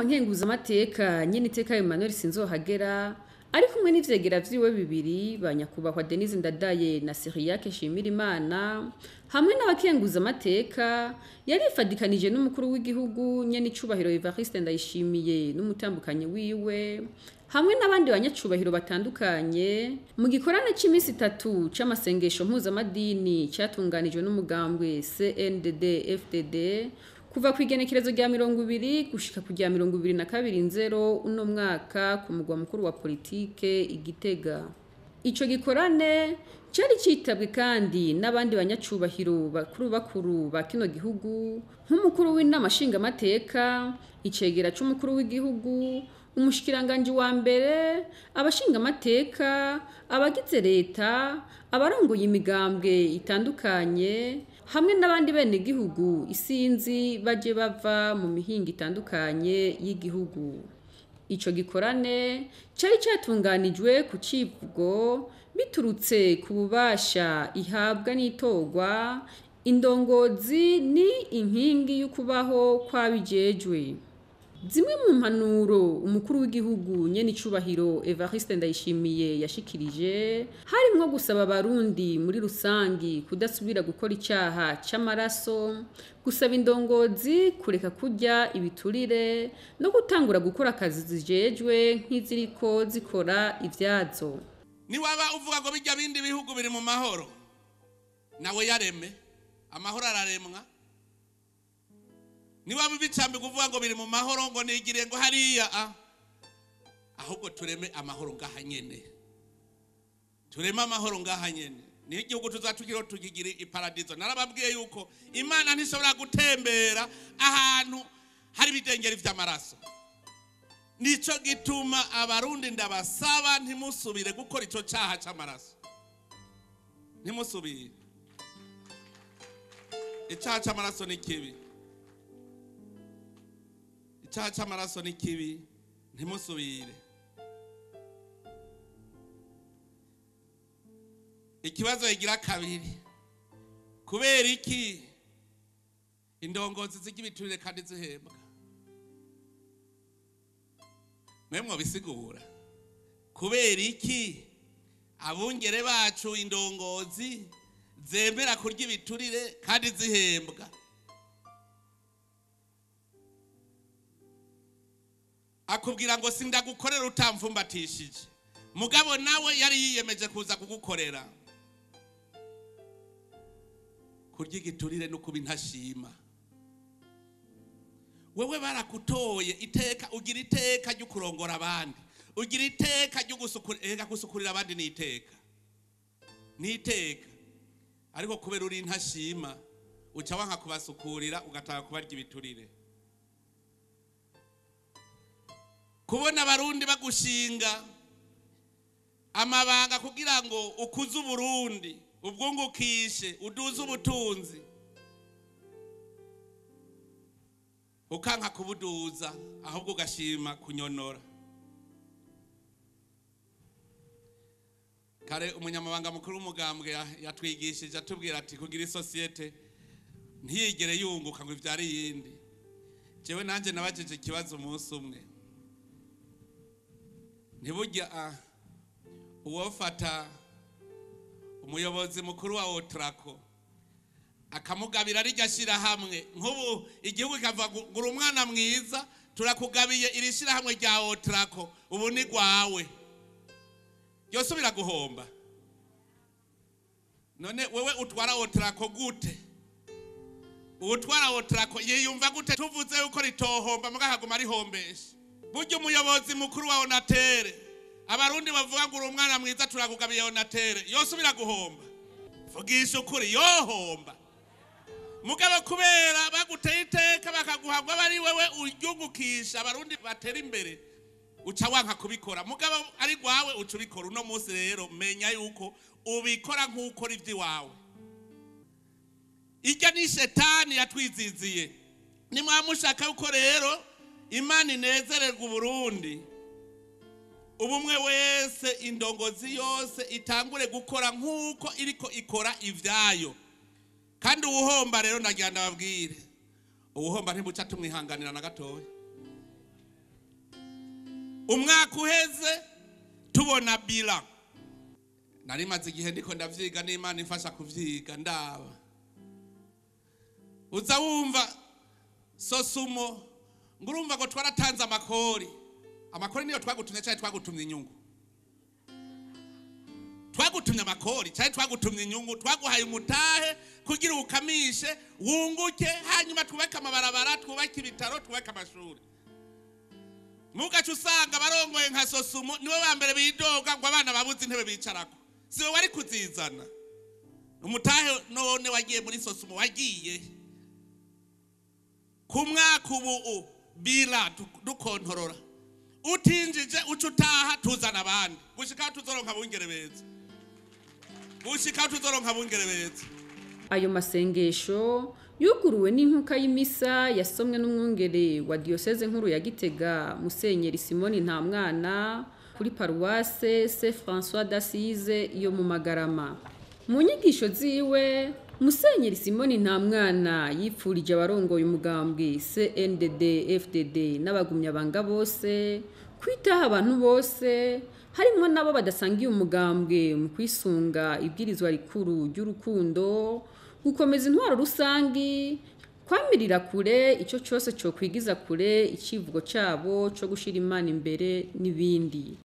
Nkenguzamateka Nyeniteka Emmanuel SINZOHAGERA ari kumwe n'ivyegera vyiwe bibiri banyacubahwa Dénise NDADAYE na Cyriaque NSHIMIRIMANA hamwe n'abakenguzamateka yarifadikanije n'umukuru w'igihugu Nyenicubahiro Evariste NDAYISHIMIYE n'umutambukanyi wiwe hamwe n'abandi banyacubahiro batandukanye mu gikorane c'imisi itatu c'amasengesho mpuzamadini catunganijwe n'umugambwe CNDD-FDD kuva kw'igenekerezo rya 20 gushika ku rya 22 Nzero uno mwaka ku murwa mukuru wa poritike Gitega. Ico gikorane cari citabwe kandi n'abandi banyacubahiro bakuru ba kino gihugu nk'Umukuru w'Inama Nkenguzamateka, icegera c'umukuru w'igihugu, umushikiranganje wa mbere, abashingamateka, abagize leta, abarongoye imigambwe itandukanye hamwe n'abandi bene gihugu isinzi baje bava mu mihingo itandukanye y'igihugu. Ico gikorane cari catunganijwe ku civugo biturutse ku bubasha ihabwa n'itorwa indongozi ni inkingi y'ukubaho kwabijejwe. Zimwe mu mpanuro umukuru w'igihugu Nyenicubahiro Evariste NDAYISHIMIYE yashikirije harimwo gusaba abarundi muri rusangi kudasubira gukora icaha c'amaraso, gusaba indongozi kureka kurya ibiturire no gutangura gukora akazi zijejwe nk'iziriko zikora ivyazo. Ni waba uvuga ngo bijya bindi bihugu biri mu mahoro, nawe yareme amahoro araremwa. Ni waba bicambe kuvuga ngo biri mu mahoro ngo nigire ngo hariya ahubwo tureme amahoro ngaha nyene, tureme amahoro ngaha nyene. Ni igihugu tuzatukiro tukigira iparadizo. Narababwiye yuko Imana ntishobora gutembera ahantu hari bidengeri vy'amaraso. Nico gituma abarundi ndabasaba ntimusubire gukora ico caha c'amaraso, ntimusubire. Icaha c'amaraso ni kibi, icaha c'amaraso ni kibi, ntimusubire. Ikibazo igira kabiri, kubera iki indongozi z'igibiturire kandi zihembwa? Mwemwe bisigura kubera iki abungere bacu indongozi zemera kurya ibiturire kandi zihembwa? Akubwira ngo sindagukorera utamfumbatishije, mugabo nawe yari yiyemeje kuza kugukorera. Kurya igiturire no kuba intashima. Wewe barakutoye iteka, ugira iteka ryo kurongora abandi, ugira iteka ryo gusukurira abandi, ni iteka. Ariko kubera uri intashima uca wanka kubasukurira ugataka kubarya ibiturire. Kubona abarundi bagushinga amabanga kugira ngo ukuze Uburundi, ubwungukishe, uduze ubutunzi, ukanka kubuduza ahubwo ugashima kunyonora. Kare umunyamabanga mukuru w'umugambwe yatwigishije atubwira ati kugira isosiyete ntiyigere yunguka ngo ivyari yindi. Jewe nanje nabajeje ikibazo umunsi umwe, ntiburya uwofata umuyobozi mukuru wa Otrako akamugabira rijya shira hamwe, nk'ubu igihugu kikavuga ngo uri umwana mwiza turakugabiye iri shira hamwe rya Otrako, ubu ni gwawe, yosubira guhomba. None wewe utwara Otrako gute? Utwara Otrako yiyumva gute tuvuze uko ritohomba mugahaguma rihombesha? Burya umuyobozi mukuru wa Onatere abarundi bavuga ngo uri umwana mwiza turakugabiye Onatere, yosubira guhomba? Vugisha ukuri, yohomba. Mugabo kubera baguteye iteka bakaguhabwa bari wewe uryungukisha abarundi batera imbere, uca wanka kubikora. Mugabo ari gwawe uca ubikora. Uno munsi rero menya yuko ubikora nk'uko rivyi wawe. Irya ni shetani yatwiziziye. Nimwamushaka uko rero Imana inezererwa Uburundi, ubumwe wese indongozi yose itangure gukora nk'uko iriko ikora ivyayo. Kandi uwuhomba rero nagira ndababwire, uwuhomba ntibuca tumwihanganira na gatoya. umwaka uheze tubona bila nari maze igihe ndiko ndavyiga n'Imana imfasha kuvyiga ndaba uza wumva sosumo ngurumva ngo twaratanze amakori niyo twagutumye cyane twagutumye inyungu twagutumye amakori cyane twagutumye inyungu twaguhaye umutahe kugira ukamishe wunguke hanyuma twubaka amabarabara twubaka ibitaro twubaka amashuri mugacu usanga abarongoye nka sosumo niwe bambere bidoga ngo abana babuze intebe bicarako siwe wari kuzizana umutahe none wagiye muri sosumo wagiye kumwaka ubu bila dukontorora utinjije ucutaha tuzana abandi gushika tuzoronka bungerebeza ayo masengesho yuguruwe n'inkuka y'imisa yasomwe n'umwungere wa diocese nkuru ya Gitega Musenyeri Simoni Ntamwana kuri paruwase Saint François d'Assise yo mu Magarama. Mu nyigisho ziwe Musenyeri Simoni Ntamwana yipfurije abarongoye umugambwe CNDD-FDD n'abagumyabanga bose kwitaho abantu bose harimo nabo badasangiye umugambwe mu kwisunga ibwirizwa rikuru ry'urukundo gukomeza intwaro rusangi kwamirira kure ico cyose cyo kwigiza kure icivugo cabo cyo gushira Imana imbere n'ibindi.